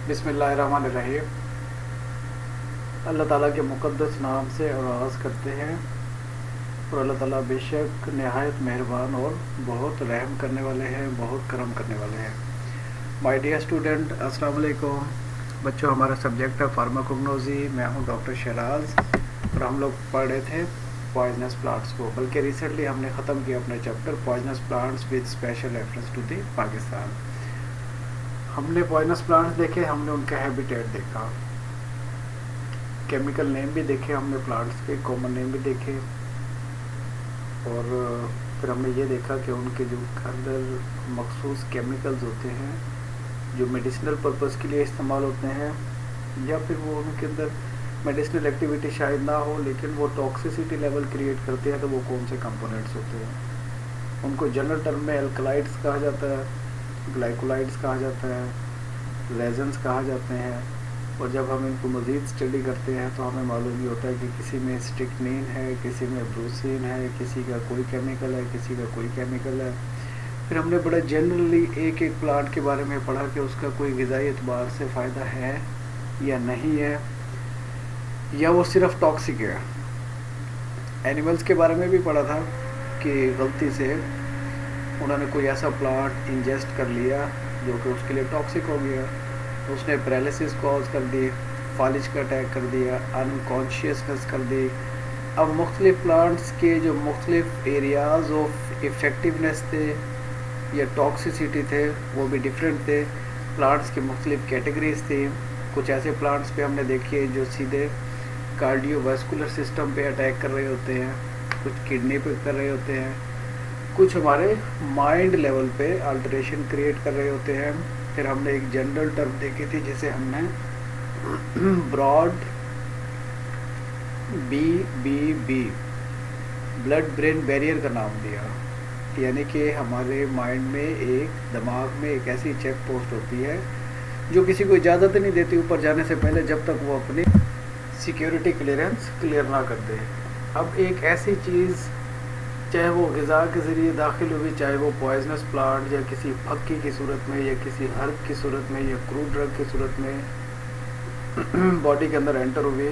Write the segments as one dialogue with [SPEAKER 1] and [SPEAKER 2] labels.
[SPEAKER 1] بسم اللہ الرحمن الرحیم۔ اللہ تعالیٰ کے مقدس نام سے آغاز کرتے ہیں، اور اللہ تعالیٰ بے شک نہایت مہربان اور بہت رحم کرنے والے ہیں، بہت کرم کرنے والے ہیں۔ مائی ڈیئر اسٹوڈنٹ، السلام علیکم بچوں۔ ہمارا سبجیکٹ ہے فارماکوگنوسی۔ میں ہوں ڈاکٹر شہراز، اور ہم لوگ پڑھ رہے تھے پوائزنس پلانٹس کو، بلکہ ریسنٹلی ہم نے ختم کیا اپنا chapter poisonous plants with special reference to the Pakistan. ہم نے پوائزنس پلانٹس دیکھے، ہم نے ان کا ہیبیٹیٹ دیکھا، کیمیکل نیم بھی دیکھے، ہم نے پلانٹس کے کامن نیم بھی دیکھے، اور پھر ہم نے یہ دیکھا کہ ان کے جو اندر مخصوص کیمیکلز ہوتے ہیں جو میڈیسنل پرپز کے لیے استعمال ہوتے ہیں، یا پھر وہ ان کے اندر میڈیسنل ایکٹیویٹی شاید نہ ہو لیکن وہ ٹاکسیسٹی لیول کریٹ کرتے ہیں، تو وہ کون سے کمپوننٹس ہوتے ہیں۔ ان کو جنرل ٹرم میں الکلائڈس کہا جاتا ہے، گلائکولائڈس کہا جاتا ہے، ریزنس کہا جاتے ہیں، اور جب ہم ان کو مزید اسٹڈی کرتے ہیں تو ہمیں معلوم یہ ہوتا ہے کہ کسی میں اسٹرکنین ہے، کسی میں بروسین ہے، کسی کا کوئی کیمیکل ہے، کسی کا کوئی کیمیکل ہے۔ پھر ہم نے بڑا جنرلی ایک ایک پلانٹ کے بارے میں پڑھا کہ اس کا کوئی غذائی اعتبار سے فائدہ ہے یا نہیں ہے، یا وہ صرف ٹاکسک ہے۔ اینیملز کے بارے میں بھی پڑھا تھا کہ غلطی سے انہوں نے کوئی ایسا پلانٹ انجسٹ کر لیا جو کہ اس کے لیے ٹاکسک ہو گیا، اس نے پیرالسس کاز کر دی، فالج کا اٹیک کر دیا، انکانشیسنس کر دی۔ اب مختلف پلانٹس کے جو مختلف ایریاز آف افیکٹونیس تھے یا ٹاکسیسٹی تھے وہ بھی ڈفرینٹ تھے۔ پلانٹس کی مختلف کیٹیگریز تھیں۔ کچھ ایسے پلانٹس پہ ہم نے دیکھے جو سیدھے کارڈیو ویسکولر سسٹم پہ اٹیک کر رہے ہوتے ہیں، کچھ کڈنی پہ کر رہے ہوتے ہیں، کچھ ہمارے مائنڈ لیول پہ آلٹریشن کریٹ کر رہے ہوتے ہیں۔ پھر ہم نے ایک جنرل ٹرم دیکھی تھی جسے ہم نے براڈ بی بلڈ برین بیریئر کا نام دیا، یعنی کہ ہمارے مائنڈ میں دماغ میں ایک ایسی چیک پوسٹ ہوتی ہے جو کسی کو اجازت نہیں دیتی اوپر جانے سے پہلے جب تک وہ اپنی سیکیورٹی کلیئرنس کلیئر نہ کر دے۔ اب ایک ایسی چیز چاہے وہ غذا کے ذریعے داخل ہوئی، چاہے وہ پوائزنس پلانٹ یا کسی پھکی کی صورت میں یا کسی ہرب کی صورت میں یا کرو ڈرگ کی صورت میں باڈی کے اندر انٹر ہوئی،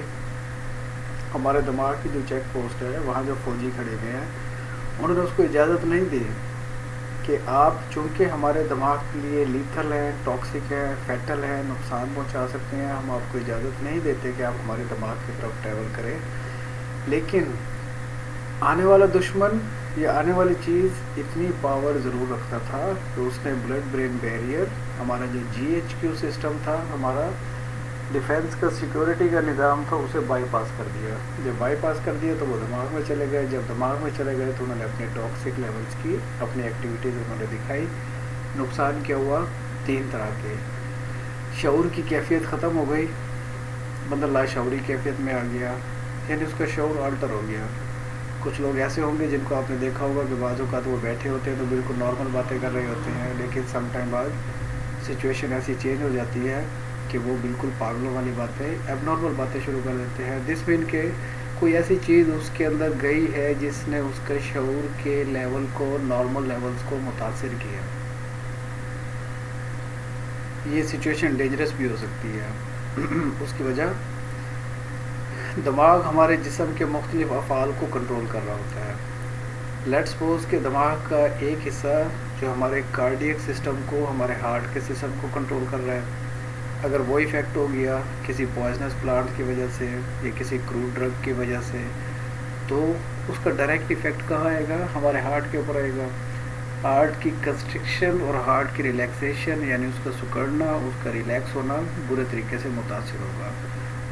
[SPEAKER 1] ہمارے دماغ کی جو چیک پوسٹ ہے وہاں جو فوجی کھڑے ہوئے ہیں انہوں نے اس کو اجازت نہیں دی کہ آپ چونکہ ہمارے دماغ کے لیے لیتھل ہیں، ٹاکسک ہیں، فیٹل ہیں، نقصان پہنچا سکتے ہیں، ہم آپ کو اجازت نہیں دیتے کہ آپ ہمارے دماغ کی طرف ٹریول کریں۔ لیکن آنے والا دشمن یا آنے والی چیز اتنی پاور ضرور رکھتا تھا کہ اس نے بلڈ برین بیریئر، ہمارا جو GHQ سسٹم تھا، ہمارا ڈیفینس کا سیکورٹی کا نظام تھا، اسے بائی پاس کر دیا۔ جب بائی پاس کر دیا تو وہ دماغ میں چلے گئے، جب دماغ میں چلے گئے تو انہوں نے اپنے ٹاکسک لیولز کی، اپنی ایکٹیویٹیز انہوں نے دکھائی۔ نقصان کیا ہوا؟ 3 طرح کے۔ شعور کی کیفیت ختم ہو گئی، بندہ لاشعوری کیفیت میں آ گیا، یعنی اس کا شعور آلٹر ہو گیا۔ کچھ لوگ ایسے ہوں گے جن کو آپ نے دیکھا ہوگا کہ بعض اوقات وہ بیٹھے ہوتے ہیں تو بالکل نارمل باتیں کر رہے ہوتے ہیں، لیکن سم ٹائم بعد سچویشن ایسی چینج ہو جاتی ہے کہ وہ بالکل پاگلوں والی باتیں، ایب نارمل باتیں شروع کر دیتے ہیں۔ دس مین کہ کوئی ایسی چیز اس کے اندر گئی ہے جس نے اس کے شعور کے لیول کو، نارمل لیولز کو متاثر کیا۔ یہ سچویشن ڈینجرس بھی ہو سکتی ہے۔ اس کی وجہ دماغ ہمارے جسم کے مختلف افعال کو کنٹرول کر رہا ہوتا ہے۔ لیٹ سپوز کہ دماغ کا ایک حصہ جو ہمارے کارڈیک سسٹم کو، ہمارے ہارٹ کے سسٹم کو کنٹرول کر رہا ہے، اگر وہ ایفیکٹ ہو گیا کسی پوائزنس پلانٹ کی وجہ سے یا کسی کرو ڈرگ کی وجہ سے، تو اس کا ڈائریکٹ ایفیکٹ کہاں آئے گا؟ ہمارے ہارٹ کے اوپر آئے گا۔ ہارٹ کی کنسٹرکشن اور ہارٹ کی ریلیکسیشن، یعنی اس کا سکڑنا، اس کا ریلیکس ہونا برے طریقے سے متاثر ہوگا۔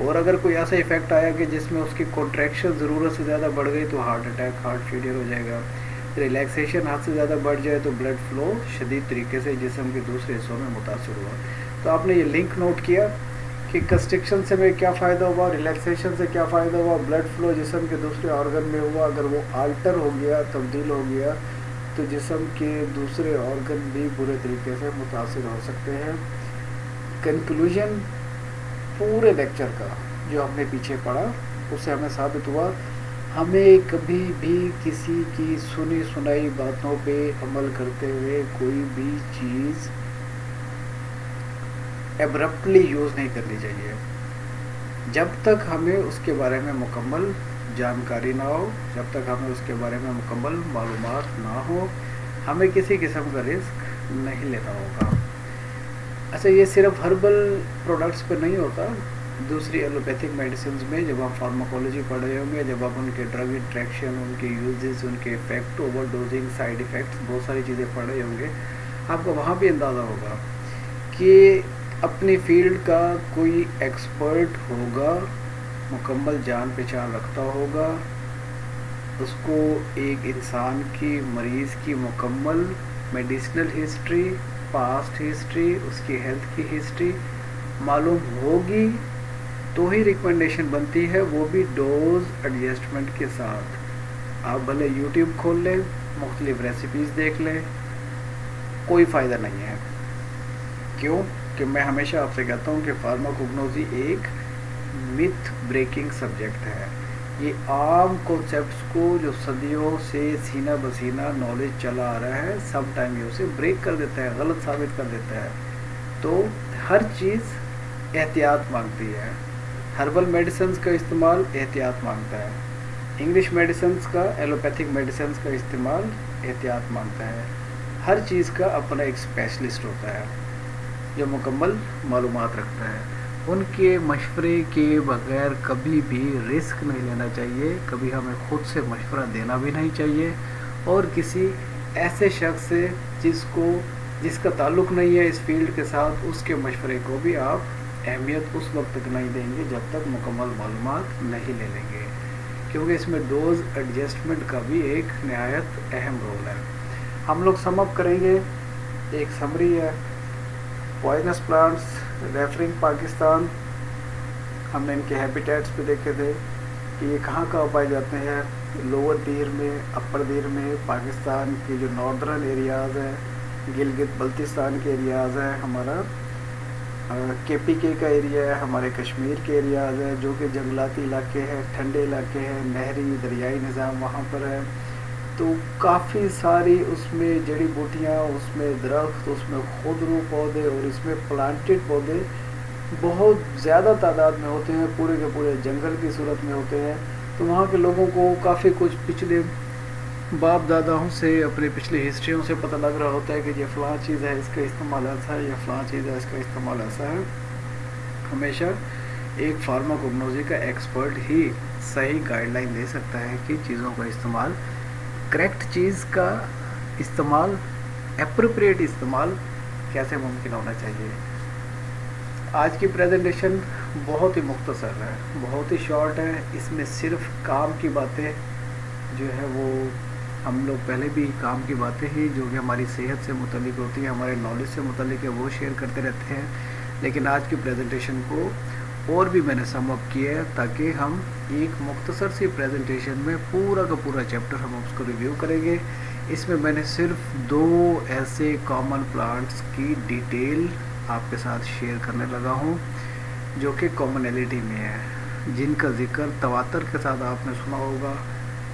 [SPEAKER 1] اور اگر کوئی ایسا ایفیکٹ آیا کہ جس میں اس کی کنٹریکشن ضرورت سے زیادہ بڑھ گئی تو ہارٹ اٹیک، ہارٹ فیلئر ہو جائے گا۔ ریلیکسیشن حد سے زیادہ بڑھ جائے تو بلڈ فلو شدید طریقے سے جسم کے دوسرے حصوں میں متاثر ہوا۔ تو آپ نے یہ لنک نوٹ کیا کہ کنسٹرکشن سے میں کیا فائدہ ہوا، ریلیکسیشن سے کیا فائدہ ہوا، بلڈ فلو جسم کے دوسرے آرگن میں ہوا۔ اگر وہ آلٹر ہو گیا، تبدیل ہو گیا، تو جسم کے دوسرے آرگن بھی برے طریقے سے متاثر ہو سکتے ہیں۔ کنکلوژن پورے لیکچر کا جو ہم نے پیچھے پڑھا اس سے ہمیں ثابت ہوا ہمیں کبھی بھی کسی کی سنی سنائی باتوں پہ عمل کرتے ہوئے کوئی بھی چیز एब्रप्टली यूज़ नहीं करनी चाहिए। जब तक हमें उसके बारे में मुकम्मल जानकारी ना हो, जब तक हमें उसके बारे में मुकम्मल मालूमात ना हो, हमें किसी किस्म का रिस्क नहीं लेना होगा। अच्छा, ये सिर्फ हर्बल प्रोडक्ट्स पे नहीं होता, दूसरी एलोपैथिक मेडिसिन में जब आप फार्माकोलॉजी पढ़ रहे होंगे, जब आप उनके ड्रग इंट्रैक्शन, उनके यूजेस, उनके effect, over dosing, side effects, बहुत सारी चीज़ें पढ़ रहे होंगे, आपको वहाँ भी अंदाज़ा होगा कि अपनी फील्ड का कोई एक्सपर्ट होगा, मुकम्मल जान पहचान रखता होगा, उसको एक इंसान की, मरीज़ की मुकम्मल मेडिसिनल हिस्ट्री, पास्ट हिस्ट्री, उसकी हेल्थ की हिस्ट्री मालूम होगी तो ही रिकमेंडेशन बनती है, वो भी डोज एडजस्टमेंट के साथ। आप भले यूट्यूब खोल लें, मुख्तलिफ रेसिपीज़ देख लें, कोई फ़ायदा नहीं है। क्यों कि मैं हमेशा आपसे कहता हूँ कि फार्माकोग्नोसी एक मिथ ब्रेकिंग सब्जेक्ट है। ये आम कॉन्सेप्ट्स को जो सदियों से सीना बसीना नॉलेज चला आ रहा है, सब टाइम ये उसे ब्रेक कर देता है, गलत साबित कर देता है। तो हर चीज़ एहतियात मांगती है। हर्बल मेडिसिन का इस्तेमाल एहतियात मांगता है, इंग्लिश मेडिसिन का, एलोपैथिक मेडिसिन का इस्तेमाल एहतियात मांगता है। हर चीज़ का अपना एक स्पेशलिस्ट होता है जो मुकम्मल मालूमात रखता है। उनके मशवरे के बगैर कभी भी रिस्क नहीं लेना चाहिए, कभी हमें ख़ुद से मशवरा देना भी नहीं चाहिए, और किसी ऐसे शख्स से जिसका ताल्लुक़ नहीं है इस फील्ड के साथ, उसके मशवरे को भी आप अहमियत उस वक्त तक नहीं देंगे जब तक मुकम्मल मालूमात नहीं ले लेंगे, क्योंकि इसमें डोज एडजस्टमेंट का भी एक नहायत अहम रोल है। हम लोग सम अप करेंगे, एक समरी है। पॉइजनस प्लांट्स रेफरिंग पाकिस्तान, हमने इनके हैबिटेट्स पे देखे थे कि ये कहाँ कहाँ पाए जाते हैं। लोअर दीर में, अपर दीर में, पाकिस्तान की जो नॉर्दर्न एरियाज़ हैं, गिलगित बल्तिस्तान के एरियाज़ हैं, हमारा KPK का एरिया है, हमारे कश्मीर के एरियाज़ हैं जो कि जंगलाती इलाके हैं, ठंडे इलाके हैं, नहरी दरियाई निज़ाम वहाँ पर है। तो काफ़ी सारी उसमें जड़ी बूटियाँ, उसमें दरख्त, उसमें खुदरू पौधे और इसमें प्लांटेड पौधे बहुत ज़्यादा तादाद में होते हैं, पूरे के पूरे जंगल की सूरत में होते हैं। तो वहाँ के लोगों को काफ़ी कुछ पिछले बाप दादाओं से, अपनी पिछली हिस्ट्रियों से पता लग रहा होता है कि ये फ़लाँ चीज़ है, इसका इस्तेमाल ऐसा है, या फ़लाँ चीज़ है, इसका इस्तेमाल ऐसा है। हमेशा एक फार्माकोग्नोसी का एक्सपर्ट ही सही गाइडलाइन दे सकता है कि चीज़ों का इस्तेमाल, करेक्ट चीज़ का इस्तेमाल, एप्रोप्रिएट इस्तेमाल कैसे मुमकिन होना चाहिए। आज की प्रेजेंटेशन बहुत ही मुख्तसर है, बहुत ही शॉर्ट है। इसमें सिर्फ काम की बातें जो है वो, हम लोग पहले भी काम की बातें ही जो कि हमारी सेहत से मुतल्लिक होती है, हमारे नॉलेज से मुतल्लिक है, वो शेयर करते रहते हैं। लेकिन आज की प्रेजेंटेशन को और भी मैंने सम अप किया है ताकि हम एक मुख्तसर सी प्रेजेंटेशन में पूरा का पूरा चैप्टर हम उसको रिव्यू करेंगे। इसमें मैंने सिर्फ 2 ऐसे कॉमन प्लांट्स की डिटेल आपके साथ शेयर करने लगा हूँ जो कि कॉमनैलिटी में है, जिनका जिक्र तवातर के साथ आपने सुना होगा,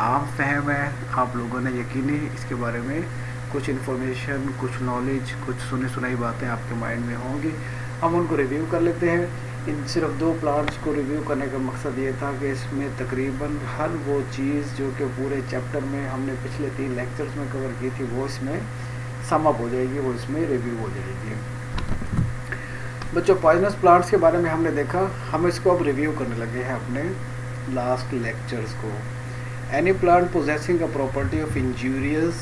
[SPEAKER 1] आम फहम है, आप लोगों ने यकीनी इसके बारे में कुछ इन्फॉर्मेशन, कुछ नॉलेज, कुछ सुनी सुनाई बातें आपके माइंड में होंगी। हम उनको रिव्यू कर लेते हैं। इन सिर्फ 2 प्लांट्स को रिव्यू करने का मकसद ये था कि इसमें तकरीबन हर वो चीज़ जो कि पूरे चैप्टर में हमने पिछले 3 लेक्चर्स में कवर की थी वो इसमें सम अप हो जाएगी, वो इसमें रिव्यू हो जाएगी। बच्चों, पॉइजनस प्लांट्स के बारे में हमने देखा, हम इसको अब रिव्यू करने लगे हैं अपने लास्ट लेक्चर्स को। Any plant possessing a property of injurious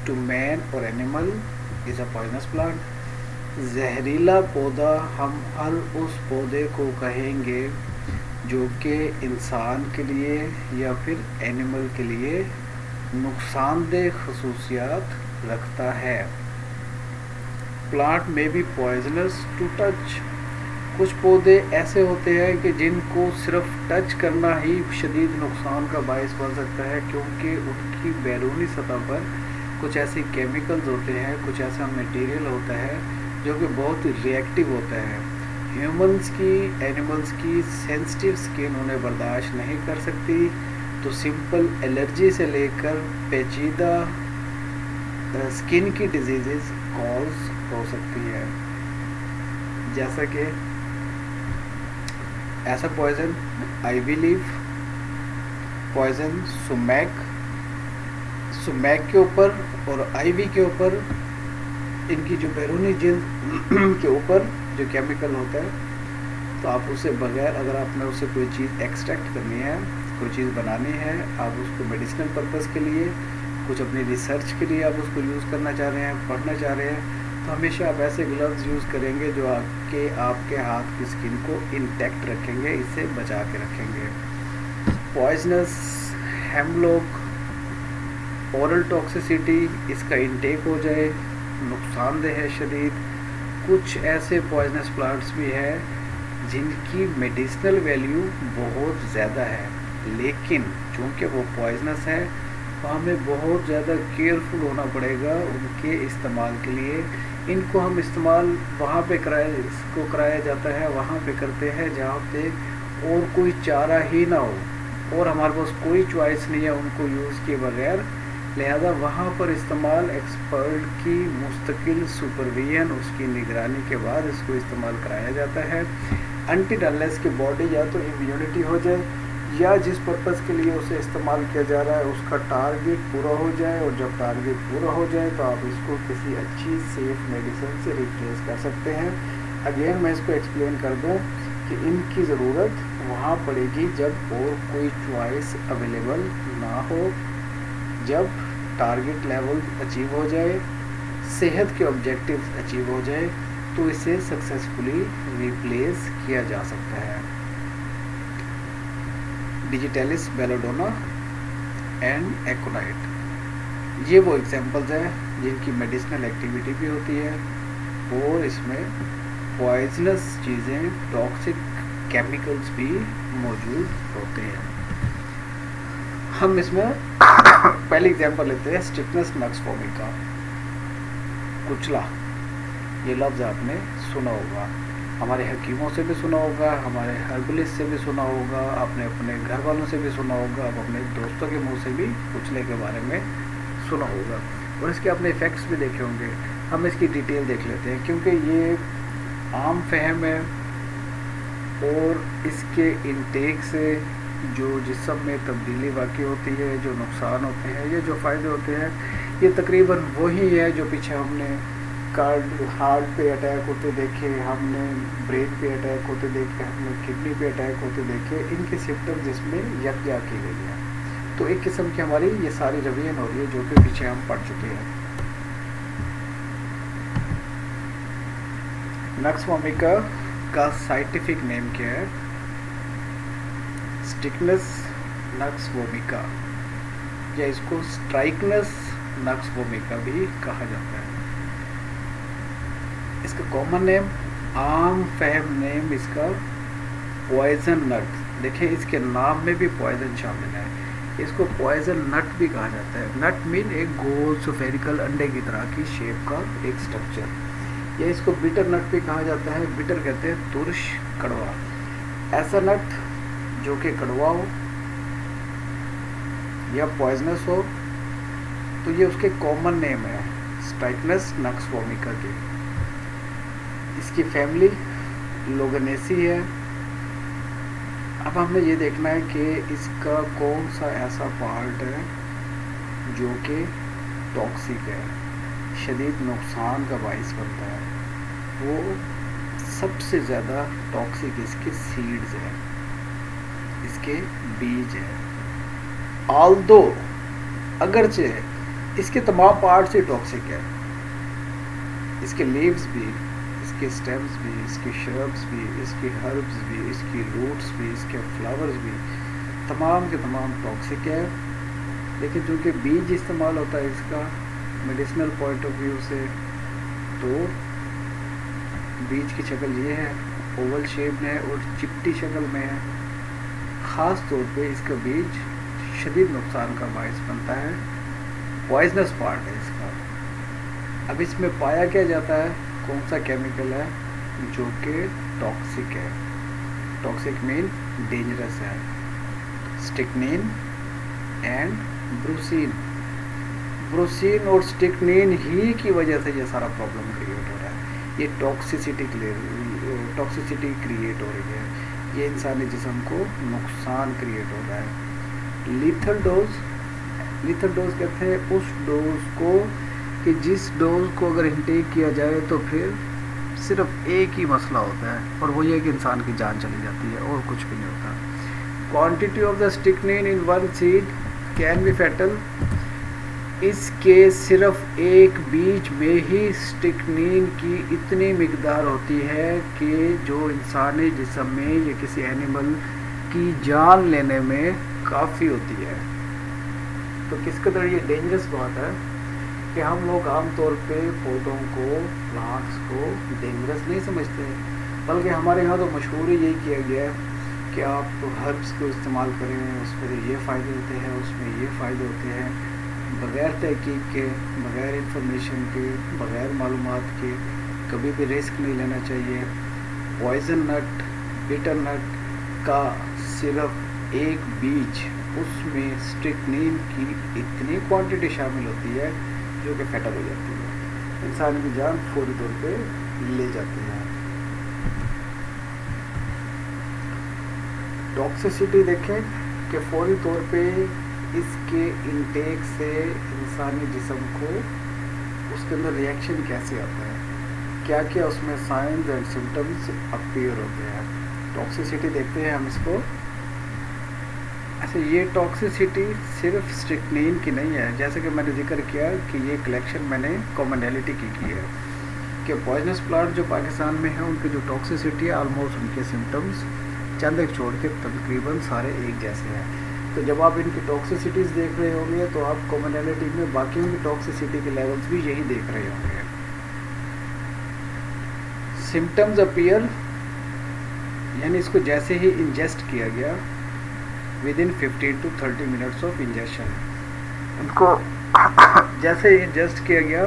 [SPEAKER 1] to man or animal is a poisonous plant. जहरीला पौधा हम हर उस पौधे को कहेंगे जो कि इंसान के लिए या फिर एनिमल के लिए नुकसानदेह खसूसियात रखता है। प्लांट में भी पॉइजनस टू टच। कुछ पौधे ऐसे होते हैं कि जिनको सिर्फ टच करना ही शदीद नुकसान का बायस बन सकता है, क्योंकि उनकी बैरूनी सतह पर कुछ ऐसे केमिकल्स होते हैं, कुछ ऐसा मटेरियल होता है जो कि बहुत रिएक्टिव होता है। ह्यूमंस की, एनिमल्स की सेंसिटिव स्किन उन्हें बर्दाश्त नहीं कर सकती, तो सिंपल एलर्जी से लेकर पेचीदा स्किन की डिजीज़ कॉज हो सकती है। जैसा कि ऐसा poison ivy leaf, poison sumac के ऊपर और आइवी के ऊपर, इनकी जो बैरूनी जिल्द के ऊपर जो केमिकल होता है, तो आप उसे बगैर, अगर आपने उससे कोई चीज़ एक्सट्रैक्ट करनी है, कोई चीज़ बनानी है, आप उसको मेडिसिनल पर्पस के लिए, कुछ अपनी रिसर्च के लिए आप उसको यूज़ करना चाह रहे हैं, पढ़ना चाह रहे हैं, तो हमेशा आप ऐसे ग्लव्स यूज़ करेंगे जो आपके हाथ की स्किन को इंटैक्ट रखेंगे, इससे बचा के रखेंगे। पॉइजनस हेमलॉक, ओरल टॉक्सिसिटी, इसका इंटेक हो जाए, नुकसानदेह है शदीद। कुछ ऐसे पॉइजनस प्लांट्स भी हैं जिनकी मेडिसिनल वैल्यू बहुत ज़्यादा है, लेकिन चूँकि वो पॉइजनस है तो हमें बहुत ज़्यादा केयरफुल होना पड़ेगा उनके इस्तेमाल के लिए। इनको हम इस्तेमाल वहाँ पे कराया जाता है, वहाँ पे करते हैं जहाँ पे और कोई चारा ही ना हो और हमारे पास कोई चॉइस नहीं है उनको यूज़ किए बगैर, लिहाजा वहाँ पर इस्तेमाल एक्सपर्ट की मुस्तकिल सुपरविजन, उसकी निगरानी के बाद इसको इस्तेमाल कराया जाता है, अनटिल अनलेस की बॉडी या तो इम्यूनिटी हो जाए या जिस पर्पज़ के लिए उसे इस्तेमाल किया जा रहा है उसका टारगेट पूरा हो जाए। और जब टारगेट पूरा हो जाए तो आप इसको किसी अच्छी सेफ मेडिसिन से रिप्लेस कर सकते हैं। अगेन मैं इसको एक्सप्लेन कर दूं कि इनकी ज़रूरत वहाँ पड़ेगी जब और कोई चॉइस अवेलेबल ना हो, जब टारगेट लेवल अचीव हो जाए, सेहत के ऑब्जेक्टिव्स अचीव हो जाए, तो इसे सक्सेसफुली रिप्लेस किया जा सकता है। डिजिटलिस बेलाडोना एंड एकोनाइट, ये वो एग्जांपल्स हैं जिनकी मेडिसिनल एक्टिविटी भी होती है और इसमें पॉइजनस चीज़ें, टॉक्सिक केमिकल्स भी मौजूद होते हैं। हम इसमें पहले एग्जांपल लेते हैं स्टिकनेस नक्स वोमिका। कुचला, ये लफ्ज़ आपने सुना होगा, हमारे हकीमों से भी सुना होगा, हमारे हर्बलिस्ट से भी सुना होगा, आपने अपने घर वालों से भी सुना होगा, आप अपने दोस्तों के मुंह से भी कुचले के बारे में सुना होगा और इसके अपने इफ़ेक्ट्स भी देखे होंगे। हम इसकी डिटेल देख लेते हैं क्योंकि ये आम फहम है और इसके इंटेक से जो जिस्म में तब्दीली वाक़ई होती है, जो नुकसान होते हैं या जो फ़ायदे होते हैं, ये तकरीबन वही है जो पीछे हमने हार्ट पे अटैक होते देखे, हमने ब्रेन पे अटैक होते देखे, हमने किडनी पे अटैक होते देखे। इनके सिम्टम्स इसमें यकजा की गई है। तो एक किस्म की हमारी ये सारी रिवीजन हो रही है जो कि पीछे हम पढ़ चुके हैं। नक्स वोमिका का साइंटिफिक नेम क्या है? स्टिकनेस नक्स वोमिका, या इसको स्ट्राइकनेस नक्स वोमिका भी कहा जाता है। इसका कॉमन नेम, आम फहम नेम इसका पॉइजन नट। देखिए इसके नाम में भी पॉइजन शामिल है, इसको पॉइजन नट भी कहा जाता है। नट मीन एक गोल स्फेरिकल अंडे की तरह की शेप का एक स्ट्रक्चर, या इसको बिटर नट भी कहा जाता है। बिटर कहते हैं तुरश, कड़वा। ऐसा नट जो कि कड़वा हो या पॉइजनस हो, तो ये उसके कॉमन नेम है स्ट्राइकनेस नक्स वोमिका की। इसकी फैमिली लोगनेसी है। अब हमें ये देखना है कि इसका कौन सा ऐसा पार्ट है जो कि टॉक्सिक है, शदीद नुकसान का बाइस बनता है। वो सबसे ज़्यादा टॉक्सिक इसके सीड्स हैं, इसके बीज हैं। आल्दो अगरचे इसके तमाम पार्ट्स ही टॉक्सिक है, इसके लीव्स भी, इसके स्टेम्स भी, इसके शर्ब्स भी, इसके हर्ब्स भी, इसकी रूट्स भी, इसके फ्लावर्स भी, तमाम के तमाम टॉक्सिक है। लेकिन चूँकि बीज इस्तेमाल होता है इसका मेडिसिनल पॉइंट ऑफ व्यू से, तो बीज की शक्ल ये है, ओवल शेप में है और चिपटी शक्ल में है। ख़ास तौर पे इसका बीज शदीद नुकसान का बायस बनता है, पॉइजनस पार्ट है इसका। अब इसमें पाया क्या जाता है, कौन सा केमिकल है जो कि टॉक्सिक है। टॉक्सिक मीन डेंजरस है। स्टिकनीन एंड ब्रूसीन। ब्रूसीन और स्टिकनीन ही की वजह से ये सारा प्रॉब्लम क्रिएट हो रहा है। ये टॉक्सिसिटी टॉक्सिसिटी क्रिएट हो रही है, ये इंसानी जिस्म को नुकसान क्रिएट हो रहा है। लीथल डोज कहते हैं उस डोज को कि जिस डोज को अगर इंटेक किया जाए तो फिर सिर्फ एक ही मसला होता है, और वो ये कि इंसान की जान चली जाती है और कुछ भी नहीं होता। Quantity of the strychnine in one seed can be fatal. इसके सिर्फ एक बीज में ही स्टिक्निन की इतनी मिकदार होती है कि जो इंसानी जिस्म में या किसी एनिमल की जान लेने में काफ़ी होती है। तो किस कदर ये डेंजरस बात है कि हम लोग आमतौर पे पौधों को, प्लांट्स को डेंजरस नहीं समझते, बल्कि हमारे यहाँ तो मशहूर ही यही किया गया है कि आप हर्ब्स को इस्तेमाल करें, उसमें ये फ़ायदे होते हैं, उसमें ये फ़ायदे होते हैं, बग़ैर तहकीक के, बग़ैर इंफॉर्मेशन के, बग़ैर मालूमात के कभी भी रिस्क नहीं लेना चाहिए। पॉइजन नट, बिटर नट का सिर्फ एक बीज, उसमें स्ट्रिक्निन की इतनी क्वांटिटी शामिल होती है जो कि फैटल हो जाती है, इंसान की जान फौरी तौर पे ले जाती है। टॉक्सिसिटी देखें कि फौरी तौर पे इसके इंटेक से इंसानी जिस्म को उसके अंदर रिएक्शन कैसे आता है, क्या क्या उसमें साइंस एंड सिम्टम्स अपीयर होते हैं। टॉक्सिसिटी देखते हैं हम इसको। अच्छा, ये टॉक्सिसिटी सिर्फ स्ट्रिक्निन की नहीं है, जैसे कि मैंने जिक्र किया कि ये कलेक्शन मैंने कॉमनैलिटी की है कि पॉइजनस प्लांट जो पाकिस्तान में है उनकी जो टॉक्सिसिटी है ऑलमोस्ट उनके सिम्टम्स चंद एक छोड़ के तकरीबन सारे एक जैसे हैं। तो जब आप इनकी टॉक्सिसिटीज़ देख रहे होंगे तो आप कॉमनैलिटी में बाकियों की टॉक्सिसिटी के लेवल्स भी यही देख रहे होंगे। सिम्टम्स अपीयर यानी इसको जैसे ही इंजेस्ट किया गया with in 15 to 30 minutes of injection, इनको जैसे ही इंजेस्ट किया गया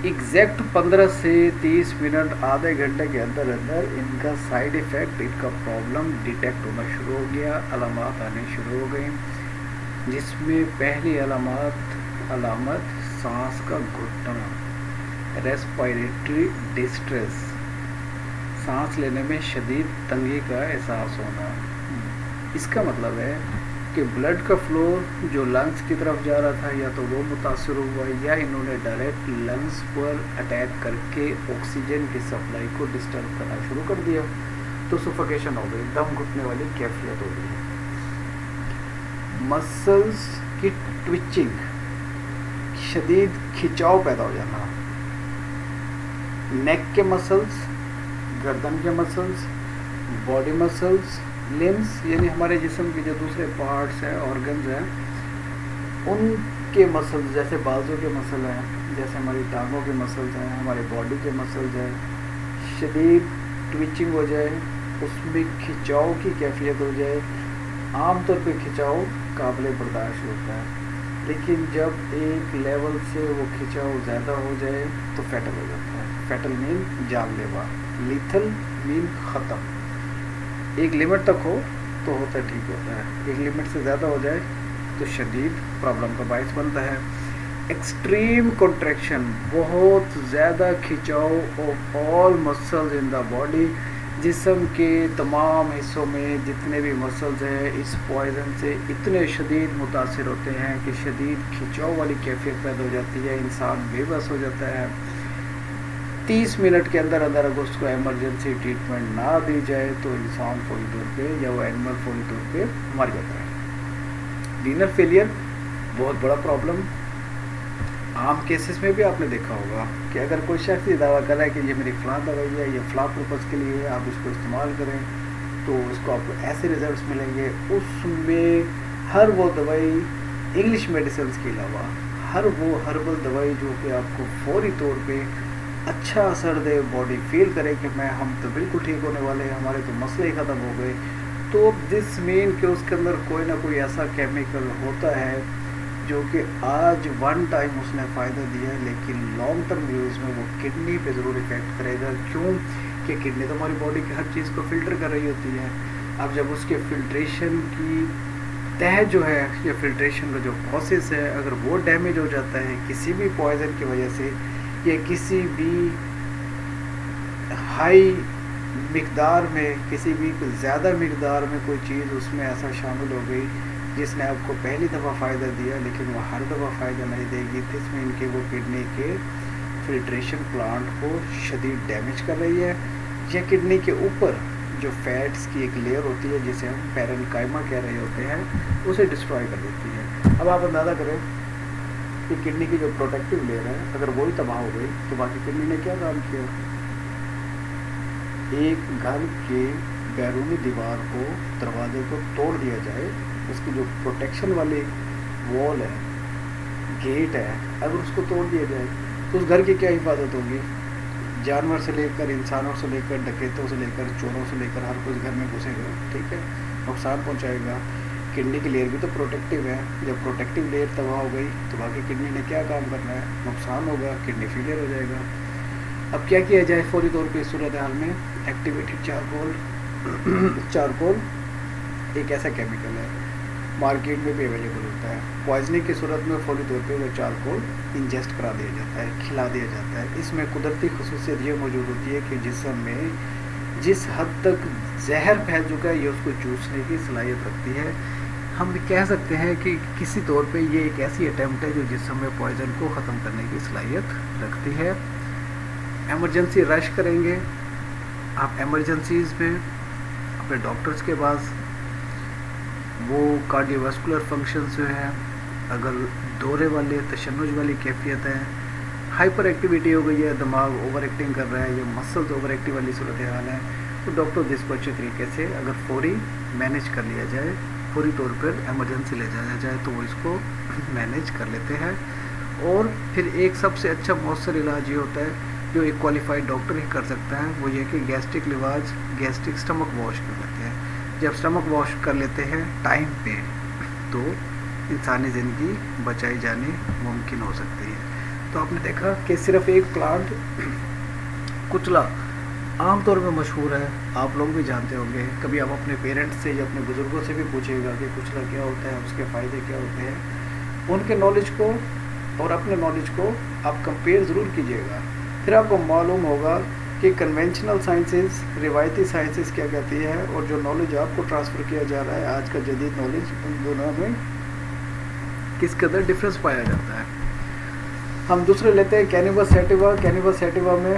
[SPEAKER 1] एग्जैक्ट 15 से 30 मिनट, आधे घंटे के अंदर अंदर इनका साइड इफ़ेक्ट, इनका प्रॉब्लम डिटेक्ट होना शुरू हो गया, अलामत आने शुरू हो गई, जिसमें पहली अलामत सांस का घुटना, रेस्पिरेटरी डिस्ट्रेस, सांस लेने में शदीद तंगी का एहसास होना। इसका मतलब है कि ब्लड का फ्लो जो लंग्स की तरफ जा रहा था या तो वो मुतासर हुआ, या इन्होंने डायरेक्ट लंग्स पर अटैक करके ऑक्सीजन की सप्लाई को डिस्टर्ब करना शुरू कर दिया, तो सफोकेशन हो गई, दम घुटने वाली कैफियत हो गई। मसल्स की ट्विचिंग, शदीद खिंचाव पैदा हो जाना, नेक के मसल्स, गर्दन के मसल्स, बॉडी मसल्स, लिम्स यानी हमारे जिस्म के जो दूसरे पार्ट्स हैं, ऑर्गन्स हैं, उनके मसल्स, जैसे बाजू के मसल हैं, जैसे हमारी टांगों के मसल्स हैं, हमारे बॉडी के मसल्स हैं, शदीद ट्विचिंग हो जाए, उसमें खिंचाव की कैफियत हो जाए। आमतौर पे खिंचाव काबिल बर्दाश्त होता है, लेकिन जब एक लेवल से वो खिंचाव ज़्यादा हो जाए तो फैटल हो जाता है। फैटल मीन जानलेवा, लीथल मीन ख़त्म। एक लिमिट तक हो तो होता ठीक होता है, एक लिमिट से ज़्यादा हो जाए तो शदीद प्रॉब्लम का बायस बनता है। एक्सट्रीम कॉन्ट्रैक्शन, बहुत ज़्यादा खिंचाव of all muscles in the body, जिस्म के तमाम हिस्सों में जितने भी मसल्स हैं इस पॉइज़न से इतने शदीद मुतासिर होते हैं कि शदीद खिंचाव वाली कैफियत पैदा हो जाती है, इंसान बेबस हो जाता है। 30 मिनट के अंदर अंदर अगर उसको एमरजेंसी ट्रीटमेंट ना दी जाए तो इंसान फौरी तौर पे या वो एनिमल फौरी तौर पे मर जाता है। रीनल फेलियर बहुत बड़ा प्रॉब्लम, आम केसेस में भी आपने देखा होगा कि अगर कोई शख्स ये दावा कर रहा है कि ये मेरी फ़लाँ दवाई है, ये फ़लाँ पर्पज़ के लिए है, आप इसको इस्तेमाल करें तो इसको आपको ऐसे रिजल्ट्स मिलेंगे। उसमें हर वो दवाई इंग्लिश मेडिसिन के अलावा हर वो हर्बल दवाई जो कि आपको फौरी तौर पे अच्छा असर दे, बॉडी फील करे कि हम तो बिल्कुल ठीक होने वाले हैं, हमारे तो मसले ही ख़त्म हो गए, तो दिस मीन कि उसके अंदर कोई ना कोई ऐसा केमिकल होता है जो कि आज वन टाइम उसने फ़ायदा दिया है, लेकिन लॉन्ग टर्म यूज़ में वो किडनी पे ज़रूर इफ़ेक्ट करेगा। क्यों कि किडनी तो हमारी बॉडी की हर चीज़ को फ़िल्टर कर रही होती है। अब जब उसके फ़िल्ट्रेशन की तह जो है या फ़िल्ट्रेशन का जो प्रोसेस है, अगर वो डैमेज हो जाता है किसी भी पॉइज़न की वजह से या किसी भी हाई मकदार में किसी भी ज़्यादा मकदार में कोई चीज़ उसमें ऐसा शामिल हो गई जिसने आपको पहली दफ़ा फ़ायदा दिया लेकिन वो हर दफ़ा फ़ायदा नहीं देगी, तो इसमें इनके वो किडनी के फिल्ट्रेशन प्लांट को शदीद डैमेज कर रही है, या किडनी के ऊपर जो फैट्स की एक लेयर होती है जिसे हम पैरेन्काइमा कह रहे होते हैं उसे डिस्ट्रॉय कर देती है। अब आप अंदाज़ा करें कि किडनी की जो प्रोटेक्टिव लेयर है अगर वही तबाह हो गई तो बाकी किडनी ने क्या काम किया। एक घर के बैरूनी दीवार को, दरवाजे को तोड़ दिया जाए, उसकी जो प्रोटेक्शन वाली वॉल है, गेट है, अगर उसको तोड़ दिया जाए तो उस घर की क्या हिफाजत होगी। जानवर से लेकर, इंसानों से लेकर, डकैतों से लेकर, चोरों से लेकर हर कोई घर में घुसेगा, ठीक है, नुकसान पहुंचाएगा। किडनी की लेयर भी तो प्रोटेक्टिव है, जब प्रोटेक्टिव लेयर तबाह हो गई तो बाकी किडनी ने क्या काम करना है, नुकसान होगा, किडनी फेलियर हो जाएगा। अब क्या किया जाए फौरी तौर पे इस सूरत हाल में। एक्टिवेटेड चारकोल चारकोल एक ऐसा केमिकल है, मार्केट में भी अवेलेबल होता है। पॉइजनिंग की सूरत में फौरी तौर पे वो चारकोल इंजेस्ट करा दिया जाता है, खिला दिया जाता है। इसमें कुदरती खसूसियत ये मौजूद होती है कि जिस्म में जिस हद तक जहर फैल चुका है ये उसको चूसने की सलाहियत रखती है। हम कह सकते हैं कि किसी तौर पे ये एक ऐसी अटैम्प्ट है जो जिस्म में पॉइजन को ख़त्म करने की सलाहियत रखती है। एमरजेंसी रश करेंगे आप, एमरजेंसीज़ में अपने डॉक्टर्स के पास। वो कार्डियोवास्कुलर फंक्शंस जो है, अगर दौरे वाले, तशन्नुज वाली कैफियत है, हाइपर एक्टिविटी हो गई है, दिमाग ओवर एक्टिंग कर रहा है, या मसल्स ओवर एक्टिव वाली सूरत हाल है, तो डॉक्टर जिस पर अच्छे तरीके से अगर फौरी मैनेज कर लिया जाए, फौरी तौर पर एमरजेंसी ले जाया जाए तो वो इसको मैनेज कर लेते हैं। और फिर एक सबसे अच्छा मौसर इलाज ये होता है जो एक क्वालिफाइड डॉक्टर ही कर सकता है, वो ये कि गैस्ट्रिक लिवाज, गैस्ट्रिक स्टमक वॉश कर लेते हैं। जब स्टमक वॉश कर लेते हैं टाइम पे तो इंसानी ज़िंदगी बचाई जानी मुमकिन हो सकती है। तो आपने देखा कि सिर्फ एक प्लांट कुचला आम तौर पे मशहूर है, आप लोग भी जानते होंगे। कभी आप अपने पेरेंट्स से या अपने बुज़ुर्गों से भी पूछिएगा कि कुचला क्या होता है, उसके फ़ायदे क्या होते हैं। उनके नॉलेज को और अपने नॉलेज को आप कंपेयर ज़रूर कीजिएगा, फिर आपको मालूम होगा कि कन्वेंशनल साइंसेस, रिवायती साइंसेस क्या कहती है, और जो नॉलेज आपको ट्रांसफ़र किया जा रहा है आज का जदीद नॉलेज, उन दोनों में किस कदर डिफरेंस पाया जाता है। हम दूसरे लेते हैं कैनिबस सैटिवा। कैनिबस सैटिवा में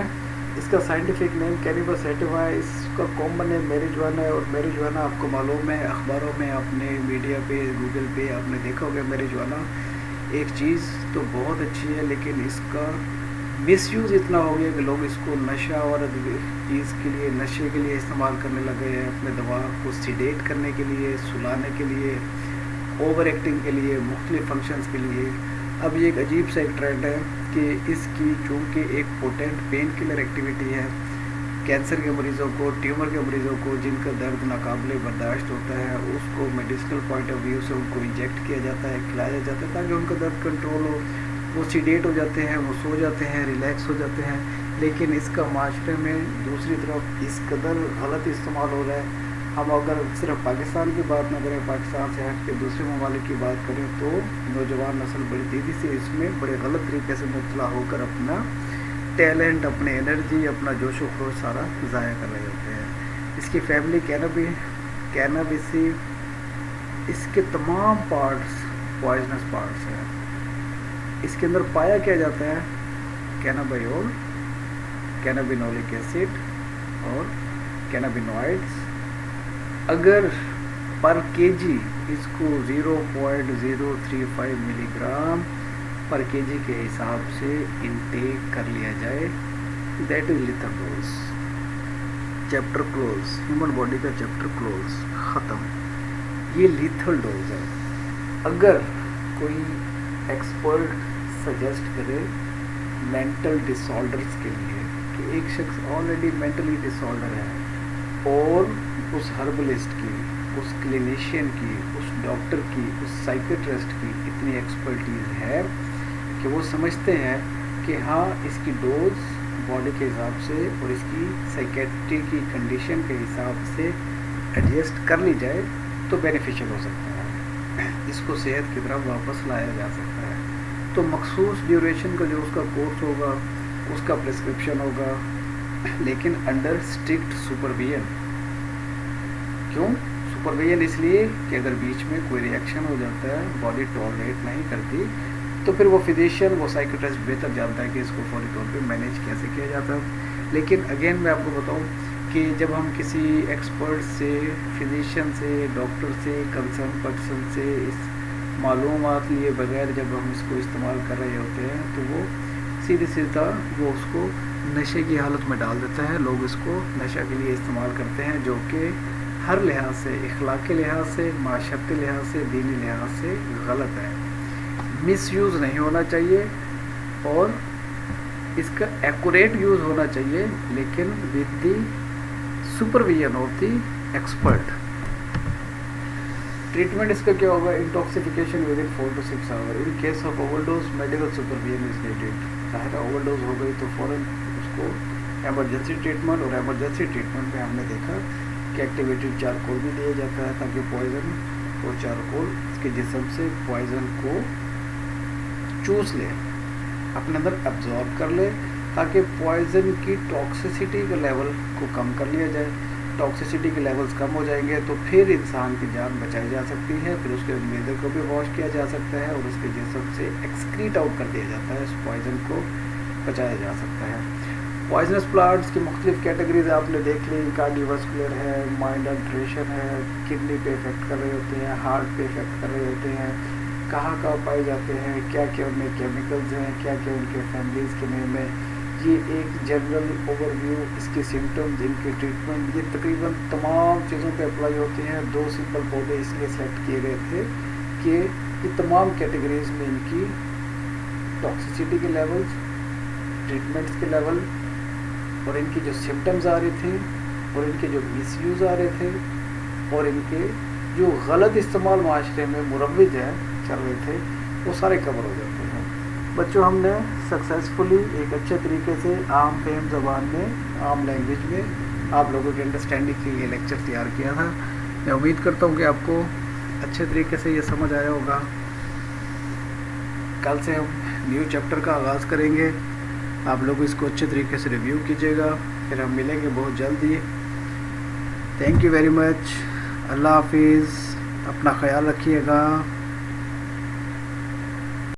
[SPEAKER 1] इसका साइंटिफिक नेम कैनिबस सैटिवा है, इसका कॉमन नेम मैरिजुआना है। और मैरिजुआना आपको मालूम है, अखबारों में, आपने मीडिया पे, गूगल पे आपने देखा होगा मैरिजुआना एक चीज़ तो बहुत अच्छी है, लेकिन इसका मिसयूज़ इतना हो गया कि लोग इसको नशा और चीज़ के लिए, नशे के लिए इस्तेमाल करने लगे हैं, अपने दिमाग को सीडेट करने के लिए, सुलाने के लिए, ओवर एक्टिंग के लिए, मुख्तलिफ फंक्शंस के लिए। अब ये एक अजीब सा एक ट्रेंड है कि इसकी चूँकि एक पोटेंट पेन किलर एक्टिविटी है, कैंसर के मरीज़ों को, ट्यूमर के मरीज़ों को जिनका दर्द नाकाबिले बर्दाश्त होता है, उसको मेडिसिनल पॉइंट ऑफ व्यू से उनको इंजेक्ट किया जाता है, खिलाया जाता है ताकि उनका दर्द कंट्रोल हो, वो सीडेट हो जाते हैं, वो सो जाते हैं, रिलैक्स हो जाते हैं। लेकिन इसका माशरे में दूसरी तरफ इस कदर गलत इस्तेमाल हो रहा है। हम अगर सिर्फ पाकिस्तान की बात न करें, पाकिस्तान से हट के दूसरे ममालिक की बात करें तो नौजवान नस्ल बड़ी तेज़ी से इसमें बड़े गलत तरीके से मुब्तला होकर अपना टैलेंट, अपने एनर्जी, अपना जोश व खरोश सारा ज़ाया कर रहे होते हैं। इसकी फैमिली कैनाबिसी, इसके तमाम पार्ट्स पॉइजनस पार्ट्स हैं। इसके अंदर पाया क्या जाता है, कैनाबायोल, कैनाबिनोलिक एसिड और कैनाबिनॉइड्स। अगर पर केजी इसको 0.035 मिलीग्राम पर केजी के हिसाब से इनटेक कर लिया जाए, that is lethal dose. Chapter close, human body का चैप्टर क्लोज, ख़त्म। ये लिथल डोज है। अगर कोई एक्सपर्ट सजेस्ट करे मेंटल डिसऑर्डर्स के लिए कि एक शख्स ऑलरेडी मेंटली डिसऑर्डर है और उस हर्बलिस्ट की, उस क्लिनिशियन की, उस डॉक्टर की, उस साइकेट्रिस्ट की इतनी एक्सपर्टीज़ है कि वो समझते हैं कि हाँ इसकी डोज बॉडी के हिसाब से और इसकी साइकेट्री की कंडीशन के हिसाब से एडजस्ट कर ली जाए तो बेनिफिशियल हो सकता है, इसको सेहत की तरफ वापस लाया जा सकता है। तो मखसूस ड्यूरेशन का जो उसका कोर्स होगा, उसका प्रिस्क्रिप्शन होगा, लेकिन अंडर स्ट्रिक्ट सुपरविजन। क्यों सुपरविजन? इसलिए कि अगर बीच में कोई रिएक्शन हो जाता है, बॉडी टॉलरेट नहीं करती, तो फिर वो फिजिशियन, वो साइकोटेस्ट बेहतर जानता है कि इसको फौरी तौर पे मैनेज कैसे किया जाता है। लेकिन अगेन मैं आपको बताऊं कि जब हम किसी एक्सपर्ट से, फिजिशियन से, डॉक्टर से, कंसर्न पर्सन से इस मालूमात लिए बगैर जब हम इसको इस्तेमाल कर रहे होते हैं, तो वो सीधे सीधा वो उसको नशे की हालत में डाल देता है। लोग इसको नशा के लिए इस्तेमाल करते हैं, जो कि हर लिहाज से, इखलाकी लिहाज से, माशरती लिहाज से, दीनी लिहाज से गलत है। मिसयूज़ नहीं होना चाहिए और इसका एक्यूरेट यूज़ होना चाहिए, लेकिन with the supervision of the expert. Treatment इसका क्या होगा? Intoxification within 4 to 6 hour. In case of overdose medical supervision is needed. ज़ाहिर ओवरडोज हो गई तो फ़ौरन उसको एमरजेंसी ट्रीटमेंट, और एमरजेंसी ट्रीटमेंट में हमने देखा कि एक्टिवेटेड चारकोल भी दिया जाता है, ताकि पॉइजन और चारकोल इसके जिस्म से पॉइजन को चूस ले, अपने अंदर एब्जॉर्ब कर ले, ताकि पॉइजन की टॉक्सिसिटी के लेवल को कम कर लिया जाए। टॉक्सिसिटी के लेवल्स कम हो जाएंगे तो फिर इंसान की जान बचाई जा सकती है, फिर उसके मेदे को भी वॉश किया जा सकता है और उसके जिस्म से एक्सक्रीट आउट कर दिया जाता है, उस पॉइजन को बचाया जा सकता है। पॉइजनस प्लांट्स की मुख्तलिफ कैटेगरीज आपने देख ली। कार्डियोवास्कुलर है, माइंड अल्ट्रेशन है, किडनी पे इफेक्ट कर रहे होते हैं, हार्ट पे इफेक्ट कर रहे होते हैं, कहाँ पाए जाते हैं, क्या क्या उनमें केमिकल्स हैं, क्या क्या उनके फैमिलीज़ के नेम है। ये एक जनरल ओवरव्यू, इसके सिम्टम्स, इनके ट्रीटमेंट, ये तकरीबन तमाम चीज़ों पे अप्लाई होते हैं। 2 सिंपल पौधे इसलिए सेलेक्ट किए गए थे कि ये तमाम कैटेगरीज में इनकी टॉक्सिसिटी के लेवल्स, ट्रीटमेंट्स के लेवल, और इनकी जो सिम्टम्स आ रहे थे, और इनके जो मिसयूज़ आ रहे थे, और इनके जो गलत इस्तेमाल माशरे में मुरव्विज है चल रहे थे, वो सारे कवर हो जाते हैं। बच्चों, हमने सक्सेसफुली एक अच्छे तरीके से आम फेम ज़बान में, आम लैंग्वेज में आप लोगों की अंडरस्टैंडिंग के लिए लेक्चर तैयार किया था। मैं उम्मीद करता हूँ कि आपको अच्छे तरीके से ये समझ आया होगा। कल से हम न्यू चैप्टर का आगाज़ करेंगे। आप लोग इसको अच्छे तरीके से रिव्यू कीजिएगा, फिर हम मिलेंगे बहुत जल्दी। Thank you very much. Allah हाफिज़। अपना ख्याल रखिएगा।